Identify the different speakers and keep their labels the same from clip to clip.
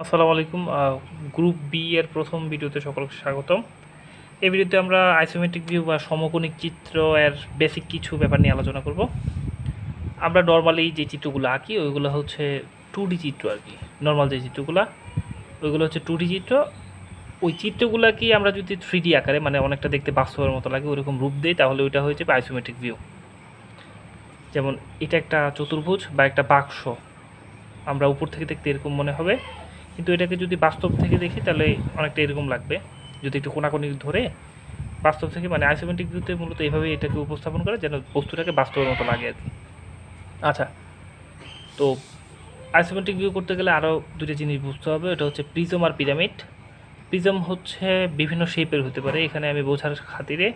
Speaker 1: আসসালামু আলাইকুম। Group B এর প্রথম ভিডিওতে সকলকে স্বাগতম। এই ভিডিওতে আমরা আইসোমেট্রিক ভিউ বা সমকোণিক চিত্র এর বেসিক কিছু ব্যাপার নিয়ে আলোচনা করব। আমরা নর্মালি যে চিত্রগুলো আঁকি ওইগুলো হচ্ছে 2D চিত্র আর কি। নর্মাল যে চিত্রগুলো ওইগুলো হচ্ছে 2D চিত্র। ওই চিত্রগুলো কি আমরা যদি 3D আকারে মানে অনেকটা দেখতে বাস্তবের মতো লাগে ওরকম রূপ দিই তাহলে ওইটা হয়ে যাবে আইসোমেট্রিক ভিউ। যেমন এটা একটা চতুর্ভুজ বা একটা বাক্স, আমরা উপর থেকে দেখতে এরকম মনে হবে, কিন্তু এটাকে যদি বাস্তব থেকে দেখি তাহলে অনেকটা এরকম লাগবে। যদি একটু কোনাকুনি ধরে বাস্তব থেকে মানে আইসোমেট্রিক ভিউতে মূলত এইভাবে এটাকে উপস্থাপন করে যেন বস্তুটাকে বাস্তবের মতো লাগে আর কি। আচ্ছা, তো আইসোমেট্রিক ভিউ করতে গেলে আরও দুটো জিনিস বুঝতে হবে। এটা হচ্ছে প্রিজম আর পিরামিড। প্রিজম হচ্ছে বিভিন্ন শেপের হতে পারে, এখানে আমি বোঝার খাতিরে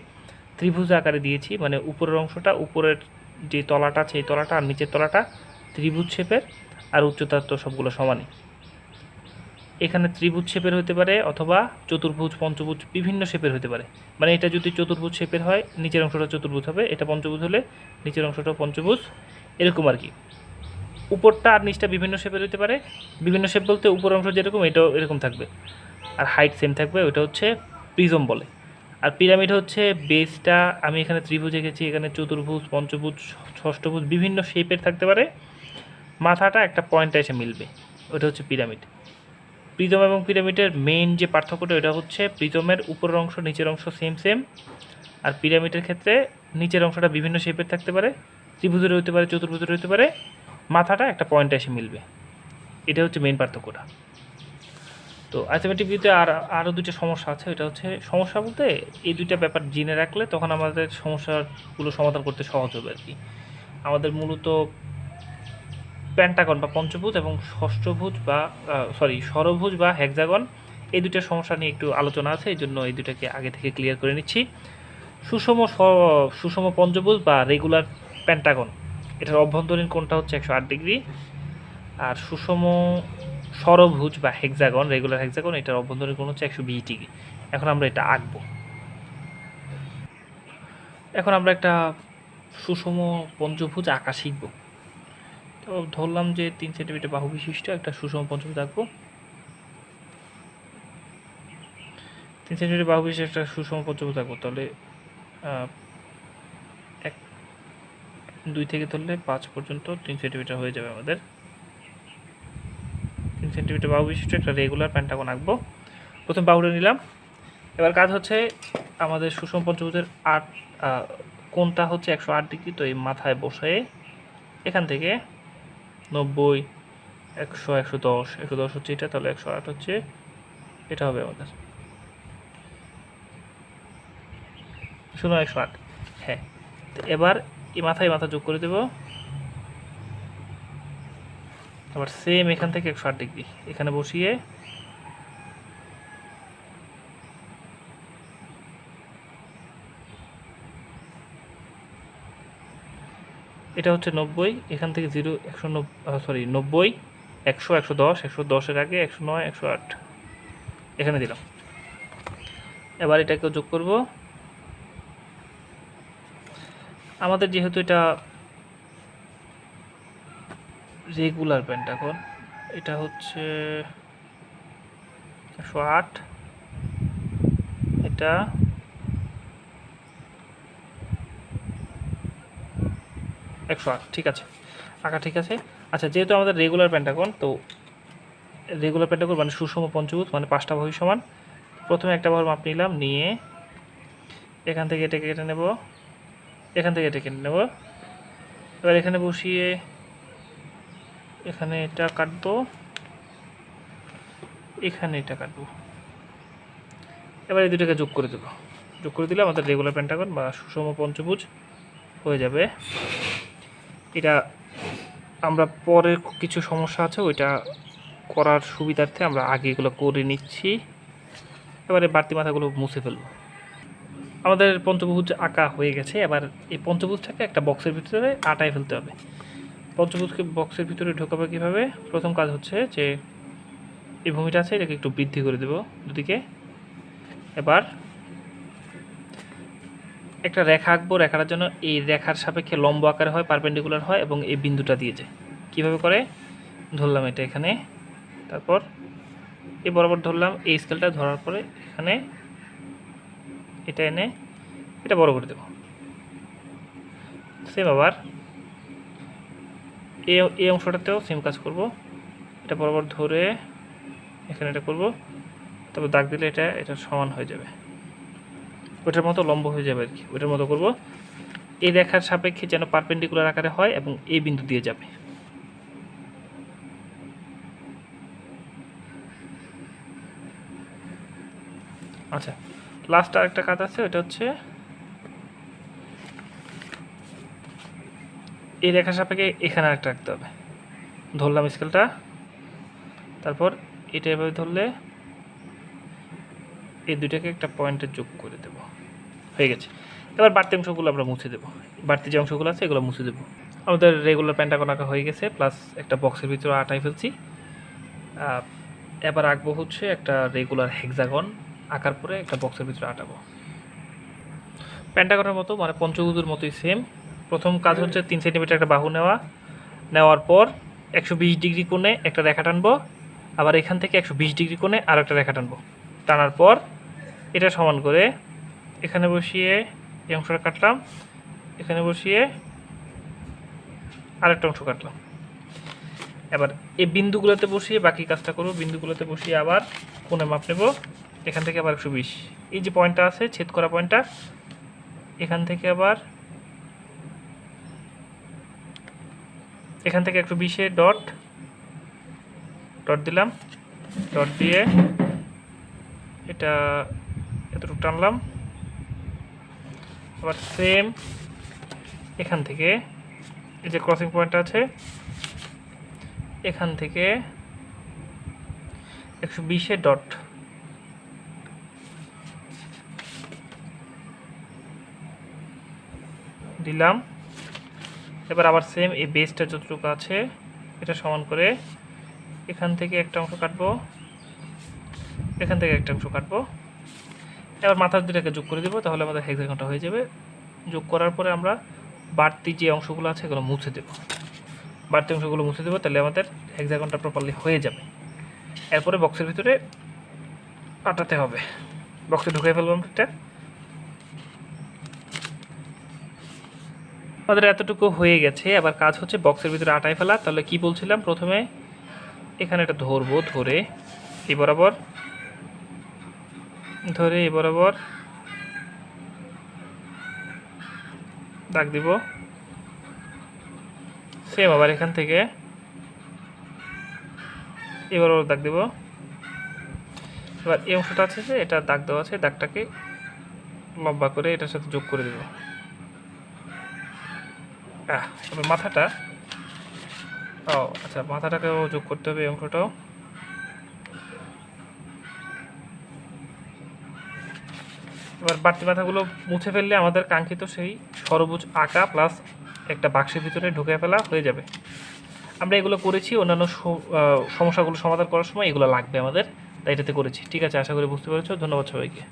Speaker 1: ত্রিভুজ আকারে দিয়েছি, মানে উপরের অংশটা, উপরের যে তলাটা আছে এই তলাটা আর নিচের তলাটা ত্রিভুজ শেপের, আর উচ্চতা তো সবগুলো সমানই। এখানে ত্রিভুজ শেপের হতে পারে অথবা চতুর্ভুজ, পঞ্চভুজ, বিভিন্ন শেপের হতে পারে। মানে এটা যদি চতুর্ভুজ শেপের হয় নিচের অংশটা চতুর্ভুজ হবে, এটা পঞ্চভুজ হলে নিচের অংশটাও পঞ্চভুজ, এরকম আর কি। উপরটা আর নিচটা বিভিন্ন শেপের হতে পারে। বিভিন্ন শেপ বলতে উপর অংশ যেরকম এটাও এরকম থাকবে, আর হাইট সেম থাকবে, ওইটা হচ্ছে প্রিজম বলে। আর পিরামিড হচ্ছে বেসটা, আমি এখানে ত্রিভুজ এঁকেছি, এখানে চতুর্ভুজ, পঞ্চভুজ, ষষ্ঠভুজ বিভিন্ন শেপের থাকতে পারে, মাথাটা একটা পয়েন্টে এসে মিলবে, ওটা হচ্ছে পিরামিড। প্রিজম এবং পিরামিডের মেইন যে পার্থক্যটা এটা হচ্ছে প্রিজমের উপরের অংশ নিচের অংশ সেম সেম, আর পিরামিডের ক্ষেত্রে নিচের অংশটা বিভিন্ন শেপের থাকতে পারে, ত্রিভুজের হতে পারে, চতুর্ভুজের হতে পারে, মাথাটা একটা পয়েন্টে এসে মিলবে। এটা হচ্ছে মেইন পার্থক্যটা। তো আইসোমেট্রিক ভিউতে আরও দুটো সমস্যা আছে। এটা হচ্ছে সমস্যা বলতে এই দুইটা ব্যাপার জেনে রাখলে তখন আমাদের সমস্যাগুলো সমাধান করতে সহজ হবে আর কি। আমাদের মূলত পেন্টাগন বা পঞ্চভুজ এবং ষষ্ঠভুজ বা ষড়ভুজ বা হেক্সাগন, এই দুইটার সমস্যা নিয়ে একটু আলোচনা আছে, এই জন্য এই দুটাকে আগে থেকে ক্লিয়ার করে নিচ্ছি। সুষম পঞ্চভুজ বা রেগুলার পেন্টাগন, এটার অভ্যন্তরীণ কোণটা হচ্ছে 108 ডিগ্রি। আর সুষম ষড়ভুজ বা হেক্সাগন, রেগুলার হেক্সাগন, এটার অভ্যন্তরীণ কোণ হচ্ছে 120 ডিগ্রি। এখন আমরা এটা আঁকবো। এখন আমরা একটা সুষম পঞ্চভুজ আঁকা শিখব। তো ধরলাম যে 3 সেন্টিমিটার বাহু বিশিষ্ট একটা সুষম পঞ্চভুজ আঁকবো। 3 সেন্টিমিটার বাহু বিশিষ্ট একটা সুষম পঞ্চভুজ আঁকবো, তাহলে 2 থেকে ধরলে 5 পর্যন্ত 3 সেন্টিমিটার হয়ে যাবে আমাদের। 3 সেন্টিমিটার বাহু বিশিষ্ট একটা রেগুলার পেন্টাগন আঁকবো। প্রথম বাহুটা নিলাম। এবার কাজ হচ্ছে আমাদের সুষম পঞ্চভুজের কোণটা হচ্ছে 108 ডিগ্রি, তো এই মাথায় বসে এখান থেকে 90, 100, 110, 110 হচ্ছে এটা, তাহলে 108 হচ্ছে এটা হবে আমাদের 108। হ্যাঁ, তো এবার এই মাথায় মাথা যোগ করে দেব। আবার সেম এখান থেকে 108 ডিগ্রি এখানে বসিয়ে এটা হচ্ছে 90, এখান থেকে 0, 90, 100, 110, 110-এর আগে 109, 108 এখানে দিলাম। এবার এটাকে যোগ করব। আমাদের যেহেতু এটা রেগুলার পেন্টাগন, এটা হচ্ছে 108, এটা 108, ঠিক আছে, আঁকা ঠিক আছে। আচ্ছা, যেহেতু আমাদের রেগুলার পেন্টাগন, তো রেগুলার পেন্টাগন মানে সুষম পঞ্চভুজ মানে 5টা বাহু সমান। প্রথমে একটা বাহুর মাপ নিলাম, নিয়ে এখান থেকে এটা কেটে নেব, এখান থেকে এটা কেটে নেব। এবার এখানে বসিয়ে এখানে এটা কাটবো, এখানে এটা কাটবো। এবার এই দুটোকে যোগ করে দেবো। যোগ করে দিলে আমাদের রেগুলার পেন্টাগন বা সুষম পঞ্চভুজ হয়ে যাবে। এটা আমরা পরে কিছু সমস্যা আছে ওইটা করার সুবিধার্থে আমরা আগে এগুলো করে নিচ্ছি। এবারে বাড়তি মাথাগুলো মুছে ফেলবো। আমাদের পঞ্চভুজ আঁকা হয়ে গেছে। এবার এই পঞ্চভুজটাকে একটা বক্সের ভিতরে আটায় ফেলতে হবে। পঞ্চভুজকে বক্সের ভিতরে ঢোকাবে কীভাবে? প্রথম কাজ হচ্ছে যে এই ভূমিটা আছে এটাকে একটু বৃদ্ধি করে দেবো দুদিকে। এবার একটা রেখা আঁকবো। রেখাটার জন্য এই রেখার সাপেক্ষে লম্ব আকারে হয়, পারপেন্ডিকুলার হয় এবং এই বিন্দুটা দিয়ে যায়। কীভাবে করে? ধরলাম এটা এখানে, তারপর এই বরাবর ধরলাম, এই স্কেলটা ধরার পরে এখানে এটা এনে এটা বড় করে দেব। সেম আবার এই অংশটাতেও সেম কাজ করব, এটা বরাবর ধরে এখানে এটা করব, তারপর দাগ দিলে এটা সমান হয়ে যাবে, ওটার মতো লম্ব হয়ে যাবে আর কি, ওটার মতো করব। এই রেখার সাপেক্ষে যেন পারপেন্ডিকুলার আকারে হয় এবং এই বিন্দু দিয়ে যাবে। আচ্ছা, লাস্ট আরেকটা কাজ আছে, ওটা হচ্ছে এই রেখার সাপেক্ষে এখানে আরেকটা রাখতে হবে। ধরলাম স্কেলটা, তারপর এটা এভাবে ধরলে এই দুইটাকে একটা পয়েন্টে যোগ করে দেব, হয়ে গেছে। এবার বাড়তি অংশগুলো আমরা মুছে দেবো, বাড়তি যে অংশগুলো আছে এগুলো মুছে দেবো। আমাদের রেগুলার পেন্টাগন আঁকা হয়ে গেছে, প্লাস একটা বক্সের ভিতরে আটাই ফেলছি। এবার আঁকবো হচ্ছে একটা রেগুলার হেক্সাগন, আঁকার পরে একটা বক্সের ভিতরে আটাবো। পেন্টাগনের মতো মানে পঞ্চভুজের মতোই সেম। প্রথম কাজ হচ্ছে 3 সেন্টিমিটার একটা বাহু নেওয়ার পর 120 ডিগ্রি কোণে একটা রেখা টানবো, আবার এখান থেকে 120 ডিগ্রি কোণে আর একটা রেখা টানবো। টানার পর এটা সমান করে এখানে বসিয়ে এই অংশটা কাটলাম, এখানে বসিয়ে আরেকটা অংশ কাটলাম। এবার এই বিন্দুগুলোতে বসিয়ে বাকি কাজটা করব, বিন্দুগুলোতে বসিয়ে আবার কোণে মাপ নেব, এখান থেকে আবার 120, এই যে পয়েন্টটা আছে ছেদ করা পয়েন্টটা, এখান থেকে আবার এখান থেকে 120-এ ডট দিলাম, ডট দিয়ে এটা এতটুকু টানলাম। আবার সেম এখান থেকে এই যে ক্রসিং পয়েন্ট আছে, এখান থেকে 120-এ ডট দিলাম। এবার আবার সেম এই বেসটা যতটুকু আছে এটা সমান করে এখান থেকে একটা অংশ কাটবো, এখান থেকে একটা অংশ কাটবো। এবার মাথার দুটাকে যোগ করে দেবো, তাহলে আমাদের হেক্সাগনটা হয়ে যাবে। যোগ করার পরে আমরা বাড়তি যে অংশগুলো আছে এগুলো মুছে দেবো, বাড়তি অংশগুলো মুছে দেবো, তাহলে আমাদের হেক্সাগনটা প্রপারলি হয়ে যাবে। এরপরে বক্সের ভিতরে আটাতে হবে, বক্সে ঢুকিয়ে ফেলবো আমরা। আমাদের এতটুকু হয়ে গেছে, আবার কাজ হচ্ছে বক্সের ভিতরে আটায় ফেলা। তাহলে কি বলছিলাম, প্রথমে এখানে এটা ধরবো, ধরে এই বরাবর দাগ দিব, সেম আবার এখান থেকে এবার দাগ দিব। এবার এই অংশটা আছে যে এটা দাগ দেওয়া আছে, দাগটাকে লম্বা করে এটার সাথে যোগ করে দেব। এবার মাথাটা, আচ্ছা মাথাটাকেও যোগ করতে হবে, এই অংশটাও। এবার বাড়তি মাথাগুলো মুছে ফেললে আমাদের কাঙ্ক্ষিত সেই ষড়ভুজ আঁকা প্লাস একটা বাক্সের ভিতরে ঢুকে ফেলা হয়ে যাবে। আমরা এগুলো করেছি, অন্যান্য সমস্যাগুলো সমাধান করার সময় এগুলো লাগবে আমাদের, তাই এটাতে করেছি। ঠিক আছে, আশা করি বুঝতে পেরেছো। ধন্যবাদ সবাইকে।